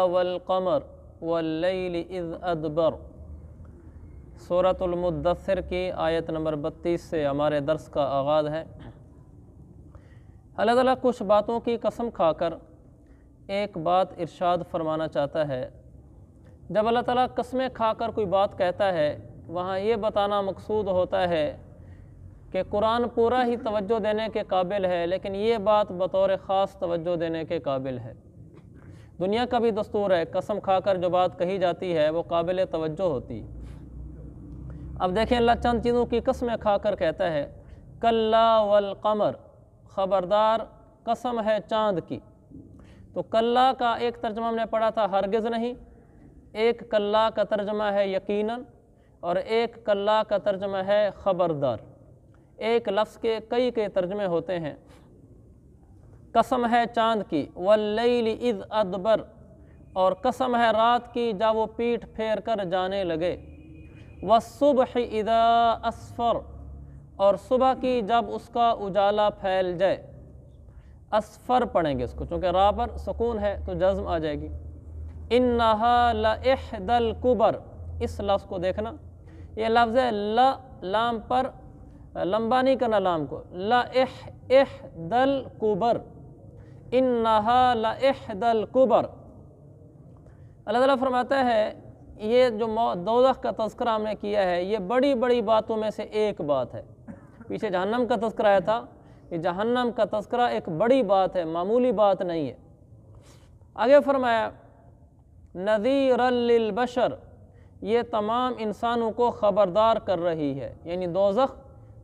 वल्क़मर वल्लैलि is अदबर। सूरतुल मुद्दस्सिर की आयत number 32 से हमारे दर्स का आगाज़ है। अल्लाह ताला कुछ बातों की कसम खाकर एक बात इरशाद फरमाना चाहता है। जब अल्लाह ताला कसमें खाकर कोई बात कहता है, वहाँ ये बताना मकसूद होता है कि कुरान पूरा ही तवज्जो देने के काबिल है, लेकिन ये बात बतौर ख़ास तवज्जो देने के काबिल है। दुनिया का भी दस्तूर है, कसम खाकर जो बात कही जाती है वो काबिल तवज्जो होती है। अब देखें, अल्लाह चंद चीज़ों की कसमें खाकर कहता है, कल्ला वल क़मर, ख़बरदार कसम है चाँद की। तो कल्ला का एक तर्जमा हमने पढ़ा था हरगिज़ नहीं, एक कल्ला का तर्जमा है यकीनन, और एक कल्ला का तर्जमा है ख़बरदार। एक लफ्ज़ के कई तर्जमे होते हैं। कसम है चाँद की, वल्लैलि इज़ अदबर, और कसम है रात की जब वो पीठ फेर कर जाने लगे। वस्सुबहि इज़ा अस्फर, और सुबह की जब उसका उजाला फैल जाए। अस्फर पढ़ेंगे इसको, चूँकि रा पर सुकून है तो जज़्म आ जाएगी। इन्नहा लइह्दल कुबर, इस लफ्ज़ को देखना, ये लफ्ज़ है ल, लाम पर लंबा नहीं करना लाम को, लइह्दल कुबर, इन्नहा लइह्दल कुबर। अल्लाह ताला फरमाता है ये जो दोज़ख का तज़किरा हमने किया है, ये बड़ी बड़ी बातों में से एक बात है। पीछे जहन्नम का तज़किरा आया था, ये जहन्नम का तज़किरा एक बड़ी बात है, मामूली बात नहीं है। आगे फरमाया नज़ीरल लिल बशर, ये तमाम इंसानों को ख़बरदार कर रही है, यानी दोज़ख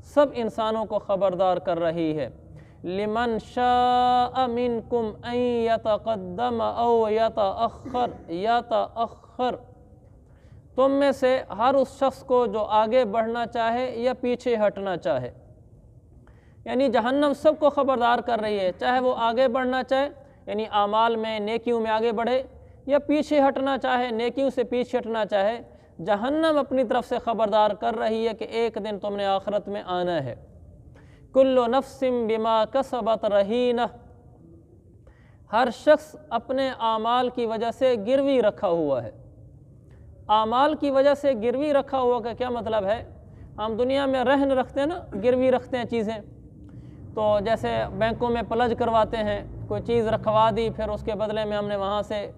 सब इंसानों को ख़बरदार कर रही है। लिमन शाअ मिनकुम अन यतक़द्दम औ यतअख़्ख़र, तुम में से हर उस शख्स को जो आगे बढ़ना चाहे या पीछे हटना चाहे। यानी जहन्नम सबको ख़बरदार कर रही है, चाहे वो आगे बढ़ना चाहे यानी आमाल में नेकियों में आगे बढ़े, या पीछे हटना चाहे नेकियों से पीछे हटना चाहे। जहन्नम अपनी तरफ से ख़बरदार कर रही है कि एक दिन तुमने आखिरत में आना है। कुल्लु नफ्सिम बिमा कसबत रहीना, हर शख्स अपने आमाल की वजह से गिरवी रखा हुआ है। आमाल की वजह से गिरवी रखा हुआ का क्या मतलब है? हम दुनिया में रहन रखते हैं ना, गिरवी रखते हैं चीज़ें। तो जैसे बैंकों में प्लज करवाते हैं, कोई चीज़ रखवा दी, फिर उसके बदले में हमने वहाँ से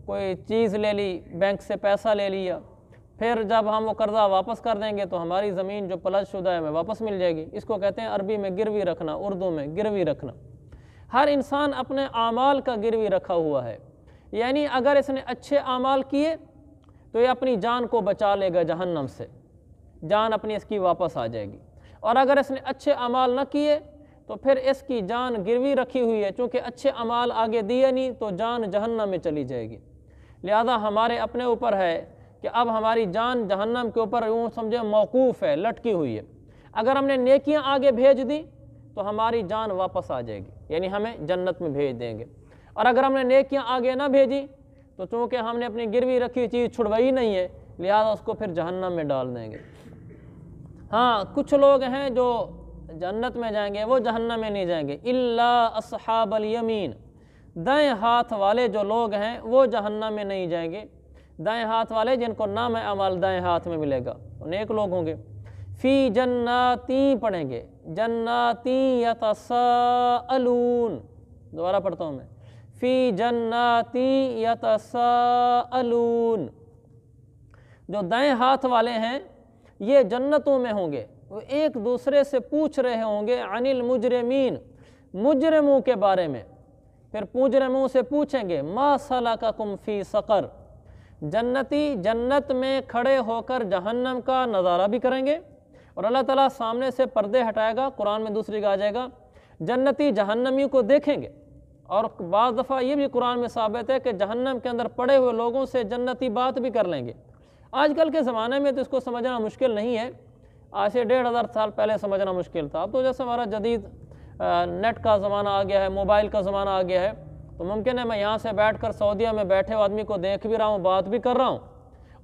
कोई चीज़ ले ली, बैंक से पैसा ले लिया, फिर जब हम वो कर्ज़ा वापस कर देंगे तो हमारी ज़मीन जो प्लज शुदा है हमें वापस मिल जाएगी। इसको कहते हैं अरबी में गिरवी रखना, उर्दू में गिरवी रखना। हर इंसान अपने आमाल का गिरवी रखा हुआ है, यानी अगर इसने अच्छे आमाल किए तो ये अपनी जान को बचा लेगा जहन्नम से, जान अपनी इसकी वापस आ जाएगी। और अगर इसने अच्छे अमाल न किए तो फिर इसकी जान गिरवी रखी हुई है, चूँकि अच्छे अमाल आगे दिए नहीं तो जान जहन्नम में चली जाएगी। लिहाजा हमारे अपने ऊपर है कि अब हमारी जान जहन्नम के ऊपर यूँ समझे मौकूफ़ है, लटकी हुई है। अगर हमने नेकियां आगे भेज दी तो हमारी जान वापस आ जाएगी, यानी हमें जन्नत में भेज देंगे। और अगर हमने नेकियां आगे ना भेजी तो चूँकि हमने अपनी गिरवी रखी चीज़ छुड़वाई नहीं है, लिहाजा उसको फिर जहन्नम में डाल देंगे। हाँ, कुछ लोग हैं जो जन्नत में जाएंगे, वो जहन्नम में नहीं जाएंगे। इल्ला अस्हाबल यमीन, दाएँ हाथ वाले जो लोग हैं वो जहन्नम में नहीं जाएंगे। दाएँ हाथ वाले जिनको नाम है अमाल दाएँ हाथ में मिलेगा, नेक लोग होंगे। फ़ी जन्नाती पढ़ेंगे, जन्नाती यतसाअलून, दोबारा पढ़ता हूँ मैं, फ़ी जन्नाती यतसाअलून। जो दाएँ हाथ वाले हैं ये जन्नतों में होंगे, वो एक दूसरे से पूछ रहे होंगे अनिल मुजरिमीन, मुजरिमों के बारे में। फिर मुजरिमों से पूछेंगे मा सलकाकुम फ़ी सक़र, जन्नती जन्नत में खड़े होकर जहन्नम का नज़ारा भी करेंगे और अल्लाह ताला सामने से पर्दे हटाएगा। कुरान में दूसरी जगह आ जाएगा, जन्नती जहन्नमी को देखेंगे। और बाज़ दफ़ा ये भी कुरान में साबित है कि जहन्नम के अंदर पड़े हुए लोगों से जन्नती बात भी कर लेंगे। आजकल के ज़माने में तो इसको समझना मुश्किल नहीं है, आज से 1500 साल पहले समझना मुश्किल था। अब तो जैसे हमारा जदीद नेट का ज़माना आ गया है, मोबाइल का ज़माना आ गया है, तो मुमकिन है मैं यहाँ से बैठकर सऊदीया में बैठे हुए आदमी को देख भी रहा हूँ, बात भी कर रहा हूँ,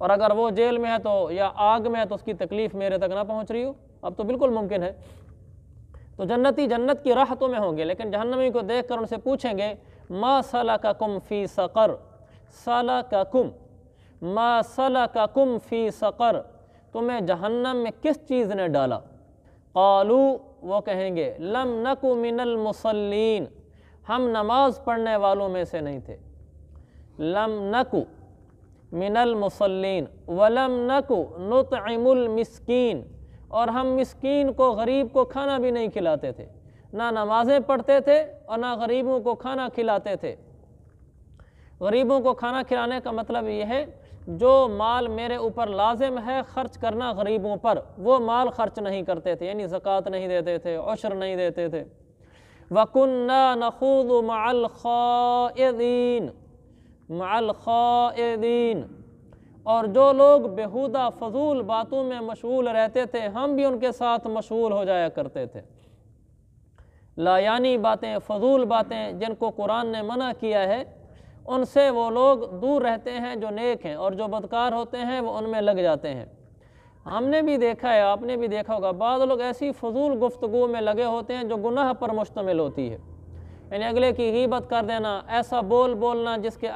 और अगर वो जेल में है तो या आग में है तो उसकी तकलीफ़ मेरे तक ना पहुँच रही हो। अब तो बिल्कुल मुमकिन है। तो जन्नती जन्नत की राहतों में होंगे, लेकिन जहन्नमी को देख कर उनसे पूछेंगे मा सलकाकुम फ़ी सक़र, सलककुम, मा सलककुम फ़ी सक़र, तुम्हें जहन्नम में किस चीज़ ने डाला? क़ालू, वो कहेंगे लम नकु मिनल मुसल्लीन, हम नमाज पढ़ने वालों में से नहीं थे। लम नकु मिनल मुसल्लीन वलम नकु नुतइमुल मिस्कीन, और हम मिस्कीन को, गरीब को खाना भी नहीं खिलाते थे। ना नमाज़ें पढ़ते थे और ना गरीबों को खाना खिलाते थे। गरीबों को खाना खिलाने का मतलब ये है जो माल मेरे ऊपर लाजिम है खर्च करना गरीबों पर, वो माल खर्च नहीं करते थे, यानी ज़कात नहीं देते थे, उश्र नहीं देते थे। वकुन्ना नखूदु मअल खाइदीन, मअल खाइदीन, और जो लोग बेहुदा फजूल बातों में मशगूल रहते थे हम भी उनके साथ मशगूल हो जाया करते थे। लायानी बातें, फजूल बातें जिनको कुरान ने मना किया है, उनसे वो लोग दूर रहते हैं जो नेक हैं, और जो बदकार होते हैं वो उनमें लग जाते हैं। हमने भी देखा है, आपने भी देखा होगा, बाद लोग ऐसी फजूल गुफ्तगू में लगे होते हैं जो गुनाह पर मुश्तमिल होती है, यानी अगले की गीबत कर देना, ऐसा बोलना जिससे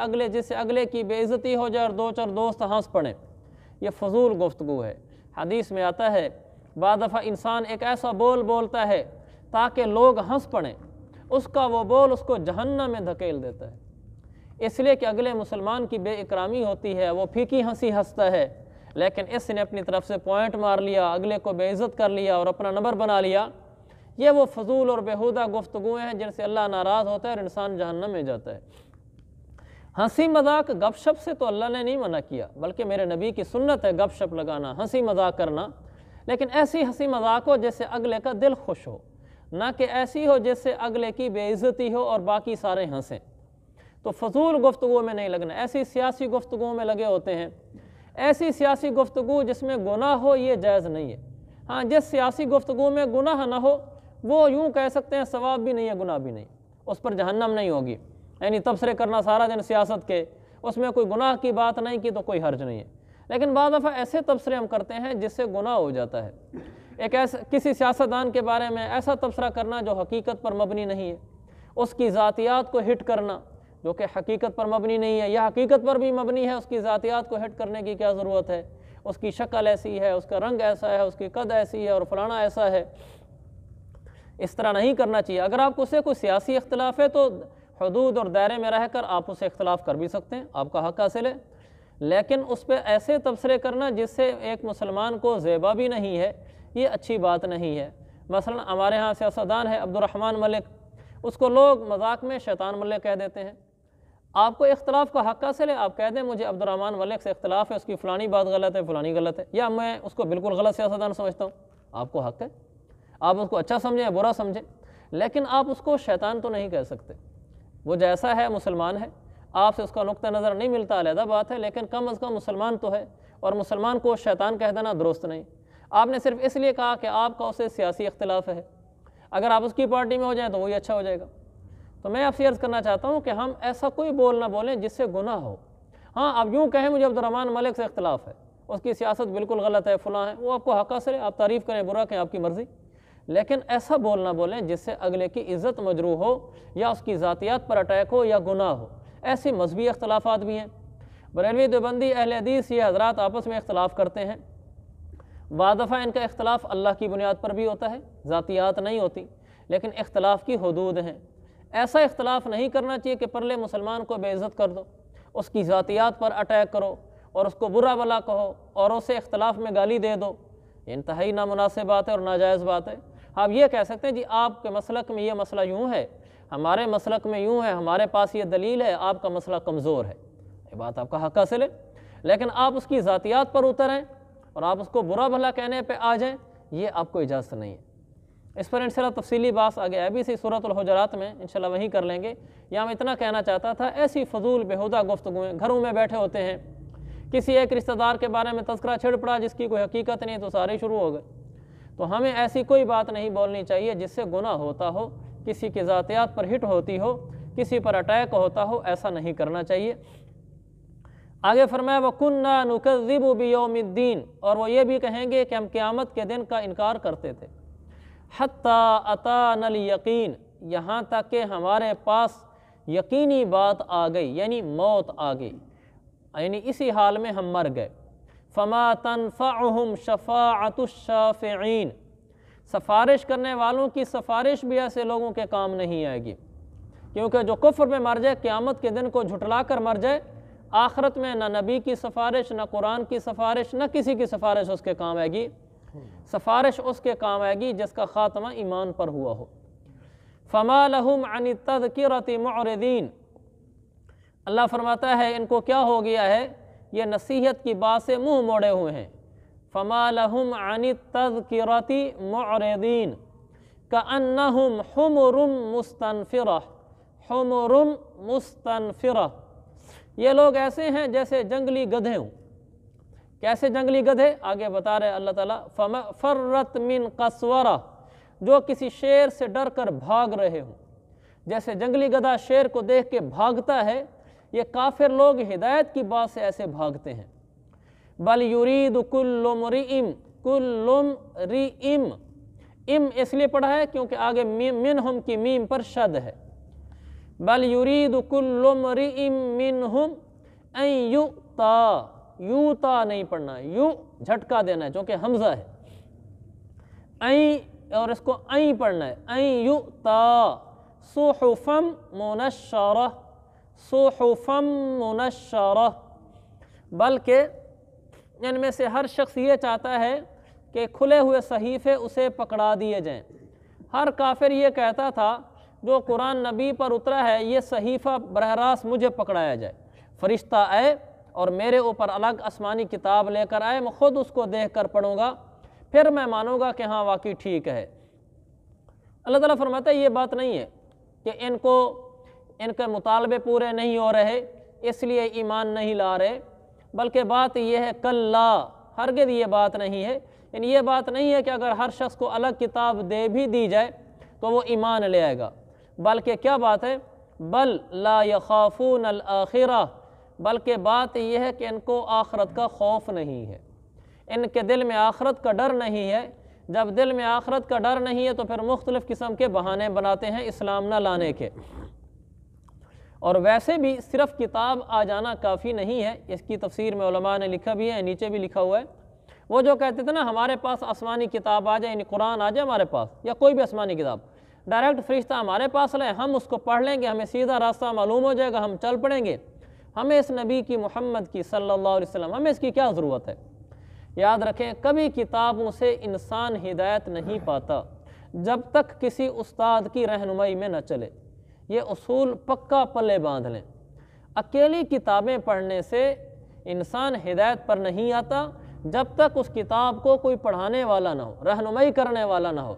अगले की बेइज्जती हो जाए और दो चार दोस्त हंस पड़े, ये फजूल गुफ्तगू है। हदीस में आता है बाद दफ़ा इंसान एक ऐसा बोलता है ताकि लोग हंस पड़ें, उसका वो बोल उसको जहन्नम में धकेल देता है, इसलिए कि अगले मुसलमान की बेइकरामी होती है, वो फीकी हंसी हंसता है, लेकिन इसने अपनी तरफ से पॉइंट मार लिया, अगले को बेइज्जत कर लिया और अपना नंबर बना लिया। ये वो फजूल और बेहुदा गुफ्तगू हैं जिनसे अल्लाह नाराज़ होता है और इंसान जहन्नम में जाता है। हंसी मजाक गपशप से तो अल्लाह ने नहीं मना किया, बल्कि मेरे नबी की सुन्नत है गपशप लगाना, हंसी मजाक करना, लेकिन ऐसी हंसी मजाक हो जिससे अगले का दिल खुश हो, ना कि ऐसी हो जिससे अगले की बेइज्जती हो और बाकी सारे हंसें। तो फजूल गुफ्तगू में नहीं लगना। ऐसी सियासी गुफ्तगू में लगे होते हैं, ऐसी सियासी गुफ्तगू जिसमें गुनाह हो ये जायज़ नहीं है। हाँ, जिस सियासी गुफ्तगू में गुनाह ना हो वो यूँ कह सकते हैं सवाब भी नहीं है गुनाह भी नहीं, उस पर जहन्नम नहीं होगी। यानी तबसरे करना सारा दिन सियासत के, उसमें कोई गुनाह की बात नहीं की तो कोई हर्ज नहीं है। लेकिन बाद दफ़ा ऐसे तबसरे हम करते हैं जिससे गुनाह हो जाता है। एक ऐसा किसी सियासतदान के बारे में ऐसा तबसरा करना जो हकीकत पर मबनी नहीं है, उसकी ज़ातियात को हिट करना जो कि हकीकत पर मबनी नहीं है, या हकीकत पर भी मबनी है, उसकी ज़ातियात को हिट करने की क्या ज़रूरत है, उसकी शक्ल ऐसी है, उसका रंग ऐसा है, उसकी कद ऐसी है और फलाना ऐसा है। इस तरह नहीं करना चाहिए। अगर आपको उससे कोई सियासी इख्तिलाफ है तो हदूद और दायरे में रहकर आप उससे इख्तिलाफ कर भी सकते हैं, आपका हक़ हासिल है, लेकिन उस पर ऐसे तबसरे करना जिससे एक मुसलमान को ज़ेबा भी नहीं है, ये अच्छी बात नहीं है। मसलन हमारे यहाँ सियासतदान है अब्दुर्रहमान मलिक, उसको लोग मजाक में शैतान मलिक कह देते हैं। आपको इख्तिलाफ का हक़ हासिल है, आप कह दें मुझे अब्दुर्रहमान मलिक से इख्तिलाफ है, उसकी फ़लानी बात गलत है, फ़लानी गलत है, या मैं उसको बिल्कुल गलत सियासतदान समझता हूँ, आपको हक़ है, आप उसको अच्छा समझें बुरा समझें, लेकिन आप उसको शैतान तो नहीं कह सकते। वो जैसा है मुसलमान है, आपसे उसका नुक्ता नज़र नहीं मिलता अलहदा बात है, लेकिन कम अज़ कम मुसलमान तो है, और मुसलमान को शैतान कह देना दुरुस्त नहीं। आपने सिर्फ इसलिए कहा कि आपका उससे सियासी इख्तिलाफ है, अगर आप उसकी पार्टी में हो जाएं तो वही अच्छा हो जाएगा। तो मैं आपसे अर्ज़ करना चाहता हूँ कि हम ऐसा कोई बोल ना बोलें जिससे गुनाह हो। हाँ, आप यूँ कहें मुझे अब्दुर्रहमान मलिक से इख्तिलाफ है, उसकी सियासत बिल्कुल गलत है, फ़लाँ है, वो आपको हक़ हासिल है, आप तारीफ़ करें बुरा कहें आपकी मर्ज़ी, लेकिन ऐसा बोल ना बोलें जिससे अगले की इज़्ज़त मजरूह हो या उसकी ज़ातियात पर अटैक हो या गुनाह हो। ऐसे मजहबी इख्तिलाफ़ात भी हैं। बरेलवी देवबंदी अहले हदीस ये हज़रात आपस में इख्तिलाफ़ करते हैं, बाद दफ़ा इनका इख्तिलाफ़ अल्लाह की बुनियाद पर भी होता है, ज़ातियात नहीं होती, लेकिन इख्तिलाफ़ की हदूद हैं। ऐसा इख्तिलाफ़ नहीं करना चाहिए कि परले मुसलमान को बेइज्जत कर दो, उसकी ज़ातियात पर अटैक करो और उसको बुरा भला कहो और उसे इख्तिलाफ़ में गाली दे दो, इंतहाई नामुनासिब बात है और नाजायज़ बात है। आप ये कह सकते हैं जी आपके मसलक में ये मसला यूँ है, हमारे मसलक में यूँ है, हमारे पास ये दलील है, आपका मसला कमज़ोर है, ये बात आपका हक़ हासिल है। लेकिन आप उसकी ज़ातियात पर उतरें और आप उसको बुरा भला कहने पे आ जाएं, ये आपको इजाज़त नहीं है। इस पर इंशाल्लाह तफसीली बात आगे है भी सी सूरतुल हुजरात में, इंशाल्लाह वहीं कर लेंगे। यहाँ मैं इतना कहना चाहता था, ऐसी फजूल बेहुदा गुफ्तगूएँ, घरों में बैठे होते हैं, किसी एक रिश्तेदार के बारे में तज़किरा छिड़ पड़ा जिसकी कोई हकीकत नहीं तो सारे शुरू हो गए। तो हमें ऐसी कोई बात नहीं बोलनी चाहिए जिससे गुनाह होता हो, किसी की ज़ातियात पर हिट होती हो, किसी पर अटैक होता हो, ऐसा नहीं करना चाहिए। आगे फरमाया वकुन्ना नुकज़्ज़िबु बियौमिद्दीन, और वो ये भी कहेंगे कि हम क़यामत के दिन का इनकार करते थे। हत्ता अतानल यकीन, यहाँ तक कि हमारे पास यकीनी बात आ गई, यानी मौत आ गई। यानी इसी हाल में हम मर गए। फमा तनफ़अहुम शफ़ाअतुश शाफ़िईन, सिफारिश करने वालों की सिफारिश भी ऐसे लोगों के काम नहीं आएगी, क्योंकि जो कुफ्र में मर जाए, क़यामत के दिन को झुठला कर मर जाए, आखिरत में न नबी की सिफारिश, न कुरान की सिफारिश, न किसी की सिफारिश उसके काम आएगी। सिफारिश उसके काम आएगी जिसका ख़ात्मा ईमान पर हुआ हो। फमा लहुम अनि तज़किरति मुअरिदीन, अल्लाह फरमाता है इनको क्या हो गया है, ये नसीहत की बात से मुंह मोड़े हुए हैं। फमा लहुम अनि तज़किरति मुअरिदीन कअन्नहुम हुमुरुम मुस्तनफ़िरा, हुमुरुम मुस्तनफ़िरा, ये लोग ऐसे हैं जैसे जंगली गधे हों। कैसे जंगली गधे, आगे बता रहे अल्लाह ताला, फर्रत मिन कसवरा, जो किसी शेर से डर कर भाग रहे हों। जैसे जंगली गधा शेर को देख के भागता है, ये काफिर लोग हिदायत की बात से ऐसे भागते हैं। बल युरीदु कुल्लु मुरिइम, कुल्लु रिइम, इम इसलिए पढ़ा है क्योंकि आगे मिनहुम की मीम पर शद है। बल युरीदु कुल्लु मुरिइम मिनहुम अन युता, यूता नहीं पढ़ना, यू झटका देना है क्योंकि हमजा है, ऐ और इसको ऐ पढ़ना है, ऐ युता सुहुफम मुनश्शरा, सुहुफम मुनश्शरा, बल्कि इनमें से हर शख्स ये चाहता है कि खुले हुए सहीफ़े उसे पकड़ा दिए जाएं। हर काफिर ये कहता था जो कुरान नबी पर उतरा है, ये सहीफ़ा बरह रास्त मुझे पकड़ाया जाए, फरिश्ता आए और मेरे ऊपर अलग आसमानी किताब लेकर आए, मैं ख़ुद उसको देख कर पढ़ूँगा, फिर मैं मानूँगा कि हाँ वाकई ठीक है। अल्लाह ताला फरमाता है ये बात नहीं है कि इनके मुतालबे पूरे नहीं हो रहे इसलिए ईमान नहीं ला रहे, बल्कि बात यह है कल्ला, हरगिज़ ये बात नहीं है। यानी ये बात नहीं है कि अगर हर शख्स को अलग किताब दे भी दी जाए तो वो ईमान ले आएगा, बल्कि क्या बात है, बल ला यखाफून अल आखिरा, बल्कि बात यह है कि इनको आखरत का खौफ नहीं है, इनके दिल में आखरत का डर नहीं है। जब दिल में आखरत का डर नहीं है तो फिर मुख्तलिफ़ किस्म के बहाने बनाते हैं इस्लाम न लाने के। और वैसे भी सिर्फ किताब आ जाना काफ़ी नहीं है, इसकी तफसीर में उलमा ने लिखा भी है, नीचे भी लिखा हुआ है। वो जो कहते थे ना हमारे पास आसमानी किताब आ जाए, यानी कुरान आ जाए हमारे पास या कोई भी आसमानी किताब, डायरेक्ट फरिश्ता हमारे पास लाए, हम उसको पढ़ लेंगे, हमें सीधा रास्ता मालूम हो जाएगा, हम चल पड़ेंगे, हमें इस नबी की, मोहम्मद की सल्लल्लाहु अलैहि वसल्लम, हमें इसकी क्या ज़रूरत है। याद रखें, कभी किताबों से इंसान हिदायत नहीं पाता जब तक किसी उस्ताद की रहनुमाई में न चले। ये उसूल पक्का पल्ले बांध लें। अकेली किताबें पढ़ने से इंसान हिदायत पर नहीं आता जब तक उस किताब को कोई पढ़ाने वाला ना हो, रहनुमाई करने वाला ना हो।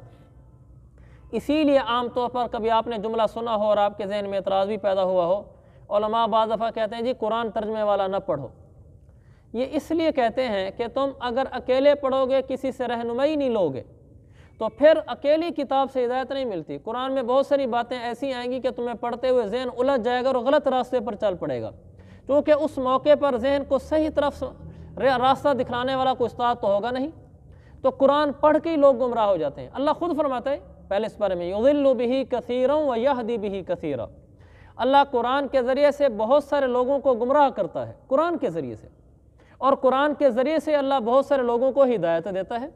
इसीलिए आम तौर पर कभी आपने जुमला सुना हो और आपके जहन में एतराज़ भी पैदा हुआ हो, उलमा बाज़ दफ़ा कहते हैं जी कुरान तर्जमे वाला न पढ़ो। ये इसलिए कहते हैं कि तुम अगर अकेले पढ़ोगे, किसी से रहनुमाई नहीं लोगे, तो फिर अकेली किताब से हिदायत नहीं मिलती। कुरान में बहुत सारी बातें ऐसी आएंगी कि तुम्हें पढ़ते हुए जहन उलझ जाएगा और गलत रास्ते पर चल पड़ेगा, क्योंकि उस मौके पर जहन को सही तरफ रास्ता दिखलाने वाला कोई उस्ताद तो होगा नहीं। तो कुरान पढ़ के ही लोग गुमराह हो जाते हैं। अल्लाह खुद फरमाता है पहले इस बारे में, युज़िल्लु बिही कसीरन व यहदी बिही कसीरा, अल्लाह कुरान के ज़रिए से बहुत सारे लोगों को गुमराह करता है, कुरान के ज़रिए से, और कुरान के ज़रिए से अल्लाह बहुत सारे लोगों को हिदायत देता है।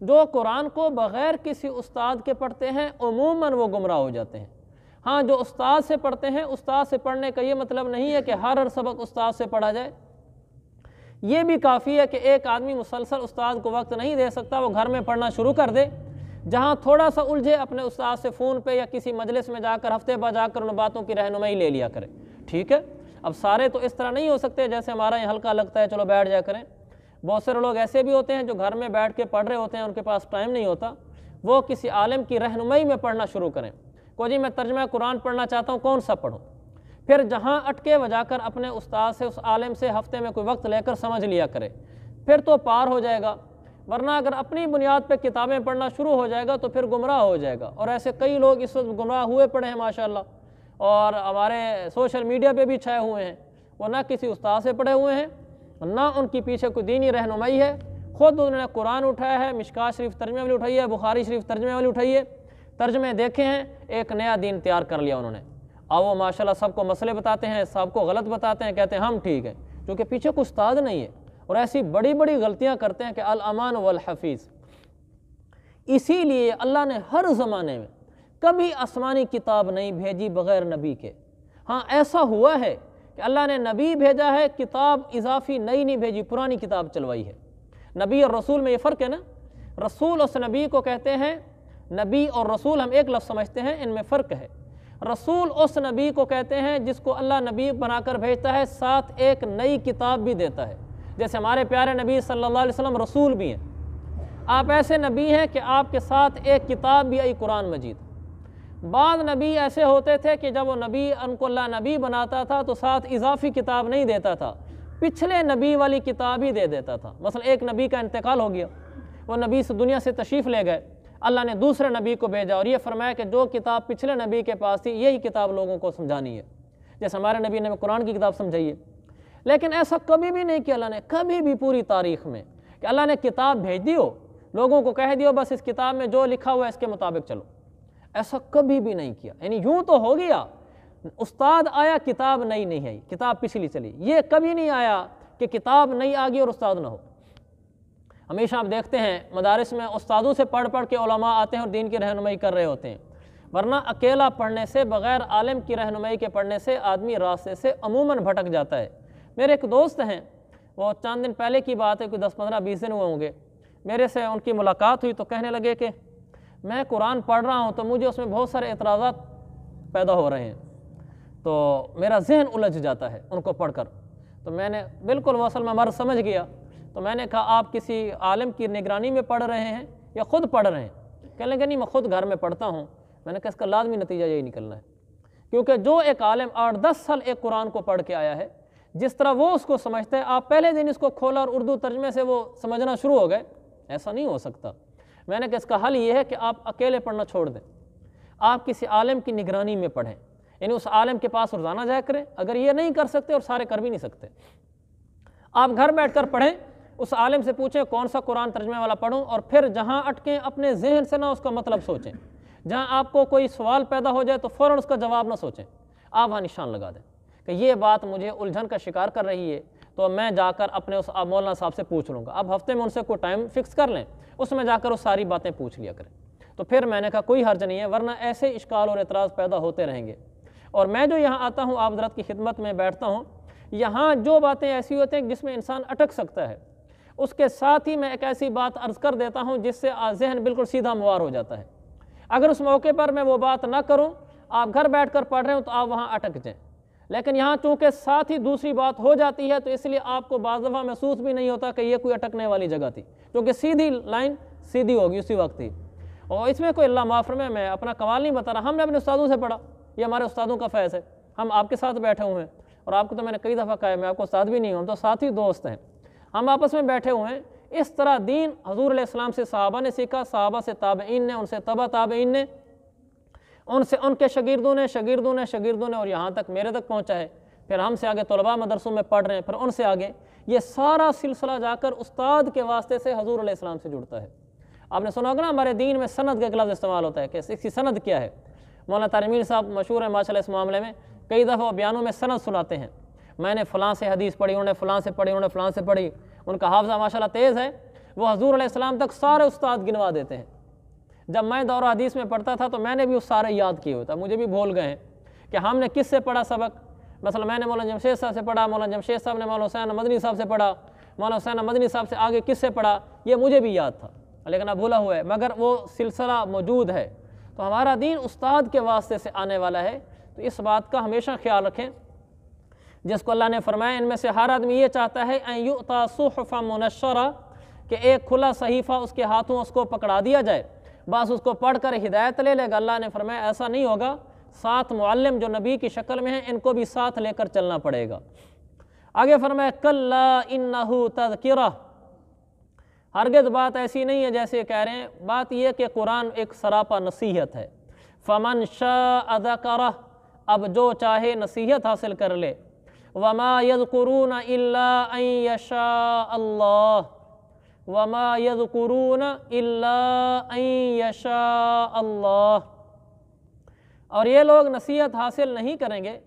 जो कुरान को बग़ैर किसी उस्ताद के पढ़ते हैं उमूमन वो गुमराह हो जाते हैं। हाँ, जो उस्ताद से पढ़ते हैं, उस्ताद से पढ़ने का ये मतलब नहीं है कि हर सबक उस्ताद से पढ़ा जाए। ये भी काफ़ी है कि एक आदमी मुसलसल उस्ताद को वक्त नहीं दे सकता, वो घर में पढ़ना शुरू कर दे, जहाँ थोड़ा सा उलझे अपने उस्ताद से फ़ोन पे या किसी मजलिस में जाकर हफ्ते बाद जाकर उन बातों की रहनुमाई ले लिया करे। ठीक है, अब सारे तो इस तरह नहीं हो सकते जैसे हमारा यहाँ हल्का लगता है चलो बैठ जाया करें। बहुत सारे लोग ऐसे भी होते हैं जो घर में बैठ के पढ़ रहे होते हैं, उनके पास टाइम नहीं होता, वो किसी आलिम की रहनुमाई में पढ़ना शुरू करें। को जी मैं तर्जुमा कुरान पढ़ना चाहता हूँ, कौन सा पढ़ूँ? फिर जहाँ अटके वह जाकर अपने उस्ताद से, उस आलिम से हफ्ते में कोई वक्त लेकर समझ लिया करे, फिर तो पार हो जाएगा। वरना अगर अपनी बुनियाद पर किताबें पढ़ना शुरू हो जाएगा तो फिर गुमराह हो जाएगा। और ऐसे कई लोग इस वक्त गुमराह हुए पड़े हैं माशाअल्लाह, और हमारे सोशल मीडिया पे भी छाए हुए हैं। वो ना किसी उस्ताद से पढ़े हुए हैं, ना उनकी पीछे कोई दीनी रहनुमाई है, ख़ुद उन्होंने कुरान उठाया है, मिशकात शरीफ तर्जमे वाली उठाई है, बुखारी शरीफ तर्जमे वाली उठाई है, तर्जमे देखे हैं, एक नया दीन तैयार कर लिया उन्होंने। और वो माशाल्लाह सबको मसले बताते हैं, सबको गलत बताते हैं, कहते हैं हम ठीक हैं, کیونکہ پیچھے کوئی استاد نہیں ہے، اور ایسی بڑی بڑی غلطیاں کرتے ہیں کہ الامان والحفیظ۔ اسی لیے اللہ نے ہر زمانے میں کبھی آسمانی کتاب نہیں بھیجی بغیر نبی کے۔ ہاں ایسا ہوا ہے کہ اللہ نے نبی بھیجا ہے، کتاب اضافی نئی نہیں بھیجی، پرانی کتاب چلوائی ہے۔ نبی اور رسول میں یہ فرق ہے نا، رسول اس نبی کو کہتے ہیں، نبی اور رسول ہم ایک لفظ سمجھتے ہیں، ان میں فرق ہے۔ رسول اس نبی کو کہتے ہیں جس کو اللہ نبی بنا کر بھیجتا ہے، ساتھ ایک نئی کتاب بھی دیتا ہے، جیسے ہمارے پیارے نبی صلی اللہ علیہ وسلم رسول بھی ہیں۔ آپ ایسے نبی ہیں کہ آپ کے ساتھ ایک کتاب بھی آئی، قرآن مجید۔ بعض نبی ایسے ہوتے تھے کہ جب وہ نبی ان کو اللہ نبی بناتا تھا تو ساتھ اضافی کتاب نہیں دیتا تھا، پچھلے نبی والی کتاب ہی دے دیتا تھا۔ مثلا ایک نبی کا انتقال ہو گیا، وہ نبی سے دنیا سے تشریف لے گئے، اللہ نے دوسرے نبی کو بھیجا اور یہ فرمایا کہ جو کتاب پچھلے نبی کے پاس تھی یہی کتاب لوگوں کو سمجھانی ہے، جیسے ہمارے نبی نے قرآن کی کتاب سمجھائی ہے۔ لیکن ایسا کبھی بھی نہیں کیا اللہ نے، کبھی بھی پوری تاریخ میں کہ اللہ نے کتاب بھیج دی ہو، لوگوں کو کہہ دیو بس اس کتاب میں جو لکھا ہوا ہے اس کے مطابق چلو، ایسا کبھی بھی نہیں کیا۔ یعنی یوں تو ہو گیا، استاد آیا کتاب نئی نہیں آئی، کتاب پچھلی چلی، یہ کبھی نہیں آیا کہ کتاب نئی آ گئی اور استاد نہ ہو۔ ہمیشہ آپ دیکھتے ہیں مدارس میں استادوں سے پڑھ پڑھ کے علماء آتے ہیں اور دین کی رہنمائی کر رہے ہوتے ہیں، ورنہ اکیلا پڑھنے سے، بغیر عالم کی رہنمائی کے پڑھنے سے آدمی راستے سے عموماً بھٹک جاتا ہے۔ میرے ایک دوست ہیں، وہ چند دن پہلے کی بات ہے، کوئی 10 15 20 دن ہوئے ہوں گے، میرے سے ان کی ملاقات ہوئی تو کہنے لگے کہ میں قرآن پڑھ رہا ہوں تو مجھے اس میں بہت سارے اعتراضات پیدا ہو رہے ہیں، تو میرا ذہن الجھ جاتا ہے ان کو پڑھ کر۔ تو میں نے بالکل وہ اصل میں مرض سمجھ گیا، تو میں نے کہا آپ کسی عالم کی نگرانی میں پڑھ رہے ہیں یا خود پڑھ رہے ہیں؟ کہنے لگے نہیں میں خود گھر میں پڑھتا ہوں۔ میں نے کہا اس کا لازمی نتیجہ یہی نکلنا ہے، کیونکہ جو ایک عالم 8-10 سال ایک قرآن کو پڑھ کے آیا ہے، جس طرح وہ اس کو سمجھتا ہے، آپ پہلے دن اس کو کھولا اور اردو ترجمے سے وہ سمجھنا شروع ہو گئے، ایسا نہیں ہو سکتا۔ میں نے کہا اس کا حل یہ ہے کہ آپ اکیلے پڑھنا چھوڑ دیں، آپ کسی عالم کی نگرانی میں پڑھیں، یعنی اس عالم کے پاس روزانہ جایا کریں۔ اگر یہ نہیں کر سکتے، اور سارے کر بھی نہیں سکتے، آپ گھر بیٹھ کر پڑھیں، اس عالم سے پوچھیں کون سا قرآن ترجمے والا پڑھوں، اور پھر جہاں اٹکیں اپنے ذہن سے نہ اس کا مطلب سوچیں، جہاں آپ کو کوئی سوال پیدا ہو جائے تو فوراً اس کا جواب نہ سوچیں، آپ وہاں نشان لگا دیں کہ یہ بات مجھے الجھن کا شکار کر رہی ہے، تو میں جا کر اپنے اس مولانا صاحب سے پوچھ لوں گا۔ اب ہفتے میں ان سے کوئی ٹائم فکس کر لیں، اس میں جا کر وہ ساری باتیں پوچھ لیا کریں۔ تو پھر میں نے کہا کوئی حرج نہیں ہے، ورنہ ایسے اشکال اور اعتراض پیدا ہوتے رہیں گے۔ اور میں جو یہاں آتا ہوں، آپ حضرات کی خدمت میں بیٹھتا ہوں، یہاں جو باتیں ایسی ہوتی ہیں جس میں انسان اٹک سکتا ہے، اس کے ساتھ ہی میں ایک ایسی بات عرض کر دیتا ہوں جس سے ذہن بالکل سیدھا موار ہو جاتا ہے۔ اگر اس موقع پر میں وہ بات نہ کروں، آپ گھر بیٹھ کر پڑھ رہے ہوں تو آپ وہاں اٹک جائیں، لیکن یہاں چونکہ ساتھ ہی دوسری بات ہو جاتی ہے تو اس لیے آپ کو بعض دفعہ محسوس بھی نہیں ہوتا کہ یہ کوئی اٹکنے والی جگہ تھی، کیونکہ سیدھی لائن سیدھی ہوگی اسی وقت ہی۔ اور اس میں کوئی اللہ معاف فرمائے، میں اپنا کمال نہیں بتا رہا، ہم نے اپنے استادوں سے پڑھا، یہ ہمارے استادوں کا فیض ہے۔ ہم آپ کے ساتھ بیٹھے ہوئے ہیں، اور آپ کو تو میں نے کئی دفعہ کہا ہے میں آپ کو استاد بھی نہیں ہوں، ہم تو ساتھی دوست ہیں، ہم آپس میں بیٹھے ہوئے ہیں۔ اس طرح دین حضور علیہ السلام سے صحابہ نے سیکھا، صحابہ سے تابعین نے، ان سے تبع تابعین نے، ان سے ان کے شاگردوں نے، اور یہاں تک میرے تک پہنچا ہے۔ پھر ہم سے آگے طلباء مدرسوں میں پڑھ رہے ہیں، پھر ان سے آگے، یہ سارا سلسلہ جا کر استاد کے واسطے سے حضور علیہ السلام سے جڑتا ہے۔ آپ نے سنا ہوگا نا ہمارے دین میں سند کا ایک لفظ استعمال ہوتا ہے کہ اس کی سند کیا ہے۔ مولانا طارق صاحب مشہور ہیں ماشاء اللہ اس معاملے میں، کئی دفعہ بیانوں میں سند سناتے ہیں، میں نے فلاں سے حدیث پڑھی، انہوں نے فلاں سے پڑھی، انہوں نے فلاں سے پڑھی، ان کا حافظہ ماشاء اللہ تیز ہے، وہ حضور علیہ السلام تک سارے استاد گنوا دیتے ہیں۔ جب میں دورہ حدیث میں پڑھتا تھا تو میں نے بھی اس سارے یاد کیے ہوتا، مجھے بھی بھول گئے ہیں کہ ہم نے کس سے پڑھا سبق۔ مثلا میں نے مولانا جمشید صاحب سے پڑھا، مولانا جمشید صاحب نے مولانا حسین مدنی صاحب سے پڑھا، مولانا حسین مدنی صاحب سے آگے کس سے پڑھا، یہ مجھے بھی یاد تھا لیکن اب بھولا ہوا ہے، مگر وہ سلسلہ موجود ہے۔ تو ہمارا دین استاد کے واسطے سے آنے والا ہے، تو اس بات کا ہمیشہ خیال رکھیں۔ جس کو اللہ نے فرمایا ان میں سے ہر آدمی یہ چاہتا ہے ان یؤتی صحفا منشرہ، کہ ایک کھلا صحیفہ اس کے ہاتھوں اس کو پکڑا دیا جائے، بس اس کو پڑھ کر ہدایت لے لے گا۔ اللہ نے فرمایا ایسا نہیں ہوگا، ساتھ معلم جو نبی کی شکل میں ہیں ان کو بھی ساتھ لے کر چلنا پڑے گا۔ آگے فرمایا کلا انہ تذکرہ، ہرگز بات ایسی نہیں ہے جیسے کہہ رہے ہیں، بات یہ کہ قرآن ایک سراپا نصیحت ہے۔ فمن شاء ذکرہ، اب جو چاہے نصیحت حاصل کر لے۔ وما یذکرون الا ان یشاء اللہ، وما یذکرون الا ان یشاء اللہ، اور یہ لوگ نصیحت حاصل نہیں کریں گے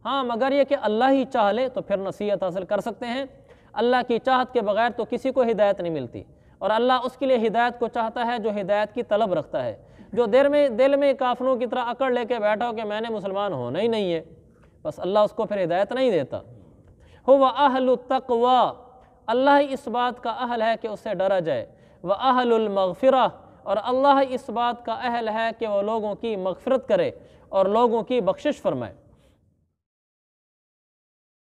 ہاں مگر یہ کہ اللہ ہی چاہ لے تو پھر نصیحت حاصل کر سکتے ہیں، اللہ کی چاہت کے بغیر تو کسی کو ہدایت نہیں ملتی، اور اللہ اس کے لیے ہدایت کو چاہتا ہے جو ہدایت کی طلب رکھتا ہے، جو دل میں کافروں کی طرح اکڑ لے کے بیٹھا ہو کہ میں نے مسلمان ہونا ہی نہیں ہے، بس اللہ اس کو پھر ہدایت نہیں دیتا۔ هو اہل التقوی، اللہ ہی اس بات کا اہل ہے کہ اسے ڈرا جائے، وَأَهْلُ الْمَغْفِرَةِ، اور اللہ اس بات کا اہل ہے کہ وہ لوگوں کی مغفرت کرے اور لوگوں کی بخشش فرمائے۔